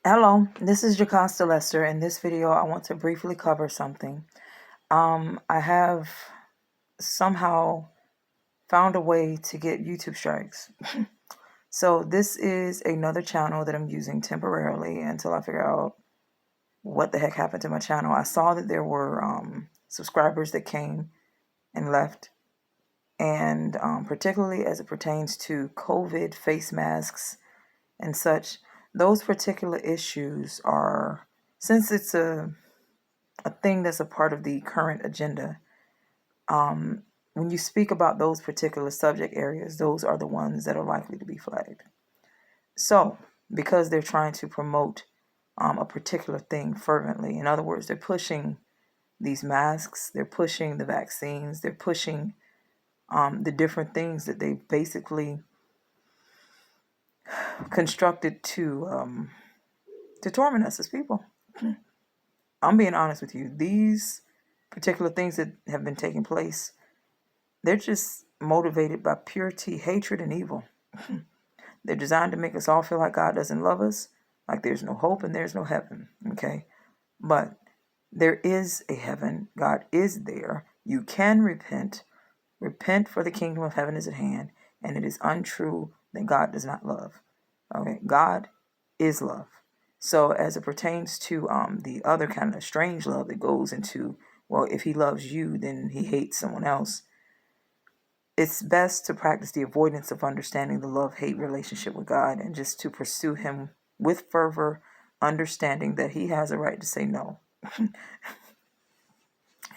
Hello, this is Jocasta Lester. In this video, I want to briefly cover something. I have somehow found a way to get YouTube strikes. So this is another channel that I'm using temporarily until I figure out what the heck happened to my channel. I saw that there were subscribers that came and left, and particularly as it pertains to COVID face masks and such, those particular issues are, since it's a thing that's a part of the current agenda, when you speak about those particular subject areas, those are the ones that are likely to be flagged. So, because they're trying to promote a particular thing fervently, in other words, they're pushing these masks, they're pushing the vaccines, they're pushing the different things that they basically constructed to torment us as people. I'm being honest with you. These particular things that have been taking place, they're just motivated by purity, hatred, and evil. They're designed to make us all feel like God doesn't love us, like there's no hope and there's no heaven, okay? But there is a heaven. God is there. You can repent. Repent, for the kingdom of heaven is at hand, and it is untrue that God does not love. Okay, God is love. So as it pertains to the other kind of strange love that goes into, well, if he loves you, then he hates someone else. It's best to practice the avoidance of understanding the love-hate relationship with God and just to pursue him with fervor, understanding that he has a right to say no.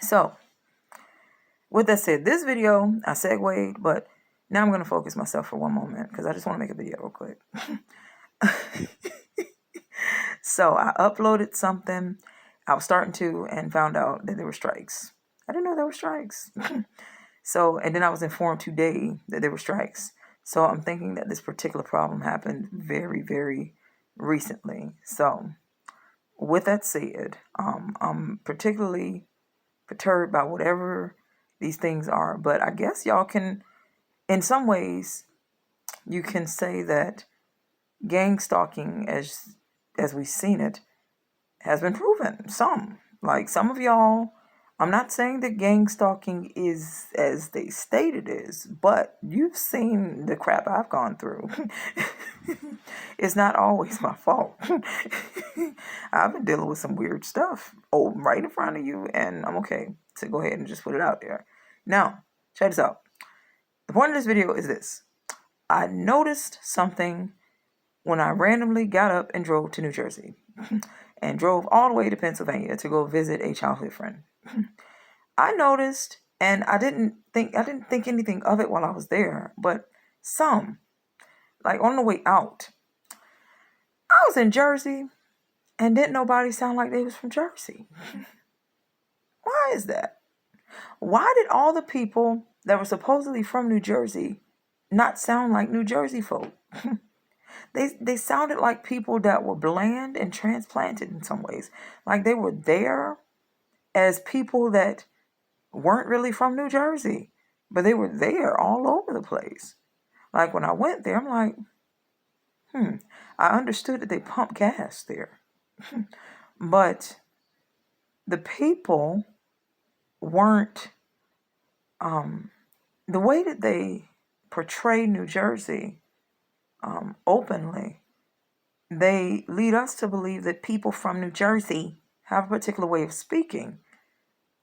So, with that said, this video, I segued, but now I'm going to focus myself for one moment because I just want to make a video real quick. So I uploaded something. I was starting to and found out that there were strikes. I didn't know there were strikes. So, and then I was informed today that there were strikes. So I'm thinking that this particular problem happened very, very recently. So with that said, I'm particularly perturbed by whatever these things are. But I guess y'all can, in some ways, you can say that gang stalking, as we've seen it, has been proven. Like some of y'all, I'm not saying that gang stalking is as they state it is, but you've seen the crap I've gone through. It's not always my fault. I've been dealing with some weird stuff right in front of you, and I'm okay to go ahead and just put it out there. Now, check this out. The point of this video is this. I noticed something when I randomly got up and drove to New Jersey and drove all the way to Pennsylvania to go visit a childhood friend. I noticed, and I didn't think anything of it while I was there, but like on the way out, I was in Jersey and didn't nobody sound like they was from Jersey. Why is that? Why did all the people that were supposedly from New Jersey not sound like New Jersey folk? They sounded like people that were bland and transplanted in some ways. Like they were there as people that weren't really from New Jersey, but they were there all over the place. Like when I went there, I'm like, I understood that they pump gas there. But the people weren't, the way that they portray New Jersey openly, they lead us to believe that people from New Jersey have a particular way of speaking.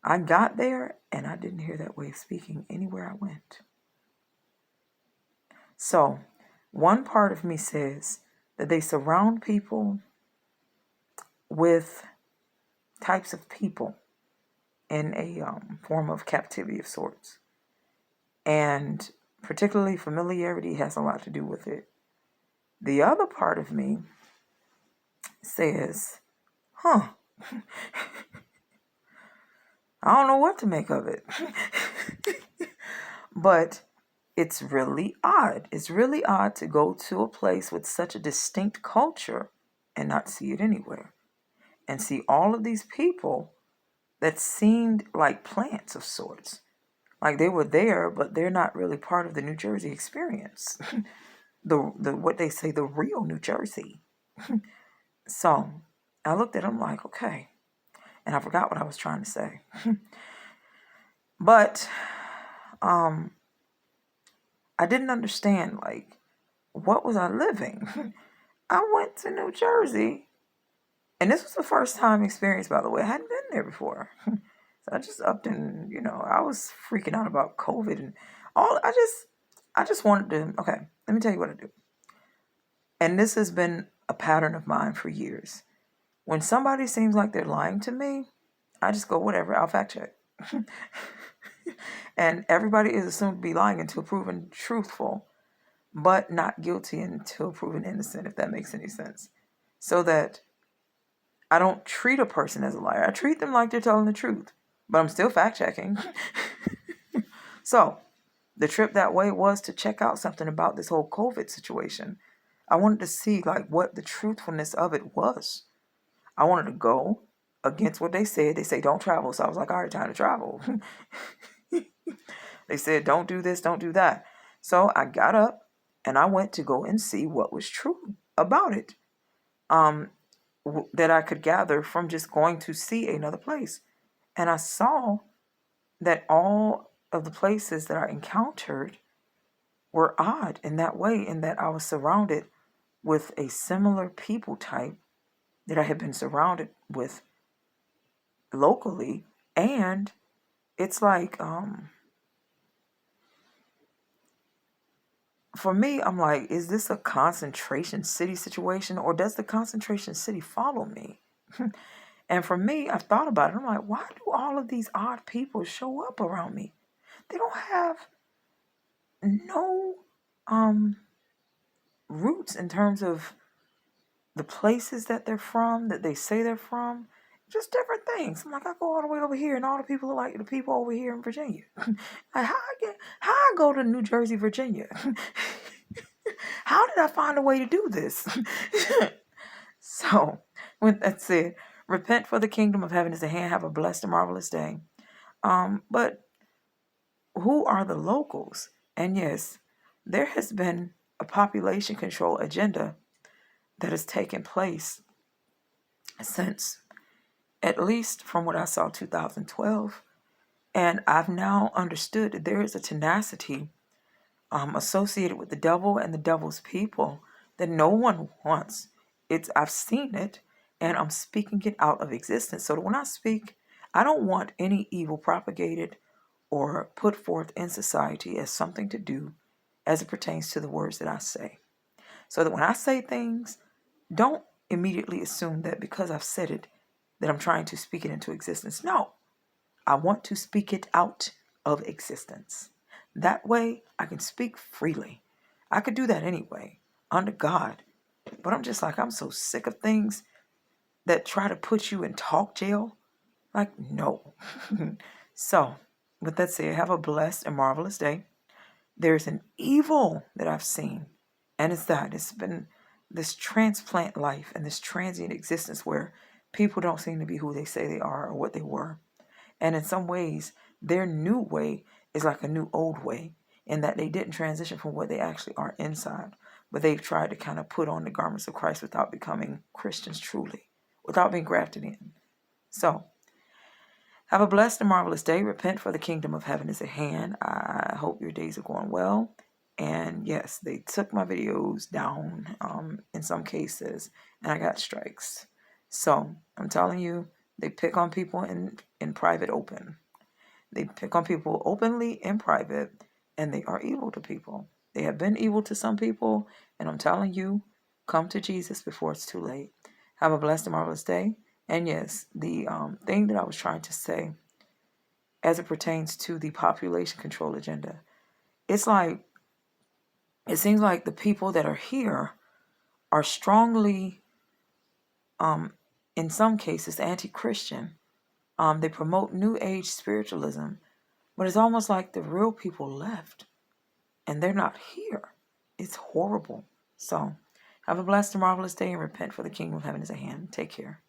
I got there and I didn't hear that way of speaking anywhere I went. So, one part of me says that they surround people with types of people in a form of captivity of sorts. And particularly familiarity has a lot to do with it. The other part of me says, I don't know what to make of it. But it's really odd. It's really odd to go to a place with such a distinct culture and not see it anywhere. And see all of these people that seemed like plants of sorts. Like they were there, but they're not really part of the New Jersey experience. the what they say, the real New Jersey. So I looked at him like, okay. And I forgot what I was trying to say. But I didn't understand, like, what was I living? I went to New Jersey, and this was the first time experience, by the way. I hadn't been there before. So I just upped and, I was freaking out about COVID and all. I just wanted to, okay, let me tell you what I do. And this has been a pattern of mine for years. When somebody seems like they're lying to me, I just go, whatever, I'll fact check. And everybody is assumed to be lying until proven truthful, but not guilty until proven innocent, if that makes any sense. So that I don't treat a person as a liar. I treat them like they're telling the truth, but I'm still fact checking. So the trip that way was to check out something about this whole COVID situation. I wanted to see like what the truthfulness of it was. I wanted to go against what they said. They say don't travel. So I was like, all right, time to travel. They said don't do this, don't do that. So I got up and I went to go and see what was true about it. That I could gather from just going to see another place. And I saw that all of the places that I encountered were odd in that way, in that I was surrounded with a similar people type that I had been surrounded with locally. And it's like, for me, I'm like, is this a concentration city situation, or does the concentration city follow me? And for me, I've thought about it. I'm like, why do all of these odd people show up around me? They don't have no roots in terms of the places that they're from, that they say they're from. Just different things. I'm like, I go all the way over here, and all the people are like the people over here in Virginia. Like, how I go to New Jersey, Virginia? How did I find a way to do this? So, with that said, repent, for the kingdom of heaven is at hand. Have a blessed and marvelous day. But who are the locals? And yes, there has been a population control agenda that has taken place since, at least from what I saw, 2012. And I've now understood that there is a tenacity associated with the devil and the devil's people that no one wants. I've seen it, and I'm speaking it out of existence. So that when I speak, I don't want any evil propagated or put forth in society as something to do as it pertains to the words that I say. So that when I say things, don't immediately assume that because I've said it, that I'm trying to speak it into existence. No, I want to speak it out of existence. That way, I can speak freely. I could do that anyway, under God. But I'm just like, I'm so sick of things that try to put you in talk jail. Like, no. So, with that said, have a blessed and marvelous day. There's an evil that I've seen, and it's been this transplant life and this transient existence where people don't seem to be who they say they are or what they were. And in some ways, their new way is like a new old way, in that they didn't transition from what they actually are inside, but they've tried to kind of put on the garments of Christ without becoming Christians truly, without being grafted in. So, have a blessed and marvelous day. Repent, for the kingdom of heaven is at hand. I hope your days are going well. And yes, they took my videos down in some cases, and I got strikes. So I'm telling you, they pick on people in private open. They pick on people openly in private, and they are evil to people. They have been evil to some people, and I'm telling you, come to Jesus before it's too late. Have a blessed and marvelous day. And yes, the thing that I was trying to say as it pertains to the population control agenda, it's like, it seems like the people that are here are strongly, in some cases, anti-Christian. They promote New Age spiritualism, but it's almost like the real people left, and they're not here. It's horrible. So, have a blessed and marvelous day, and repent, for the kingdom of heaven is at hand. Take care.